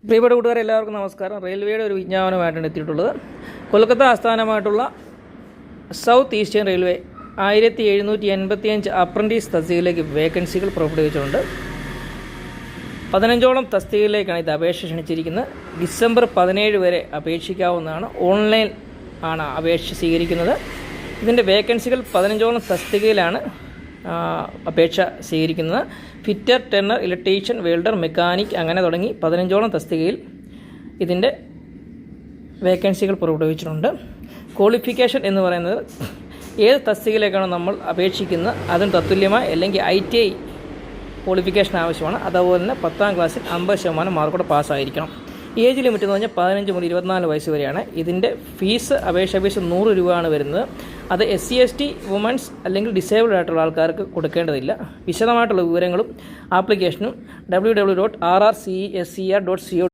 പ്രിയപ്പെട്ട കൂട്ടുകാരെ എല്ലാവർക്കും നമസ്കാരം. റെയിൽവേയുടെ ഒരു വിജ്ഞാപനമായിട്ടാണ് എത്തിയിട്ടുള്ളത്. കൊൽക്കത്ത ആസ്ഥാനമായിട്ടുള്ള സൗത്ത് ഈസ്റ്റേൺ റെയിൽവേ 1785 അപ്രൻറ്റീസ് തസ്തികയിലേക്ക് വേക്കൻസികൾ പുറപ്പെടുവിച്ചിട്ടുണ്ട്. 15ഓളം തസ്തികയിലേക്കാണ് ഇത് അപേക്ഷ ക്ഷണിച്ചിരിക്കുന്നത്. ഡിസംബർ 17 വരെ അപേക്ഷിക്കാവുന്നതാണ്. ഓൺലൈൻ ആണ് അപേക്ഷ സ്വീകരിക്കുന്നത്. ഇതിൻ്റെ വേക്കൻസികൾ 15ഓളം തസ്തികയിലാണ് അപേക്ഷ സ്വീകരിക്കുന്നത്. Fitter, turner, electrician, welder, mechanic അങ്ങനെ തുടങ്ങി 15ഓളം തസ്തികയിൽ ഇതിൻ്റെ വേക്കൻസികൾ പുറപ്പെടുവിച്ചിട്ടുണ്ട്. ക്വാളിഫിക്കേഷൻ എന്ന് പറയുന്നത് ഏത് തസ്തികയിലേക്കാണോ നമ്മൾ അപേക്ഷിക്കുന്നത് അതിന് തത്തുല്യമായി അല്ലെങ്കിൽ ITI ക്വാളിഫിക്കേഷൻ ആവശ്യമാണ്. അതുപോലെ തന്നെ 10ാം ക്ലാസ്സിൽ 50% മാർക്കോടെ പാസ്സായിരിക്കണം. ഏജ് ലിമിറ്റ് എന്ന് പറഞ്ഞാൽ 15 മുതൽ 24 വയസ്സ് വരെയാണ്. ഇതിൻ്റെ അപേക്ഷ ഫീസ് 100 രൂപയാണ് വരുന്നത്. അത് SC/ST, വുമൻസ് അല്ലെങ്കിൽ ഡിസേബിൾഡ് ആയിട്ടുള്ള ആൾക്കാർക്ക് കൊടുക്കേണ്ടതില്ല. വിശദമായിട്ടുള്ള വിവരങ്ങളും ആപ്ലിക്കേഷനും www.rrcescr.co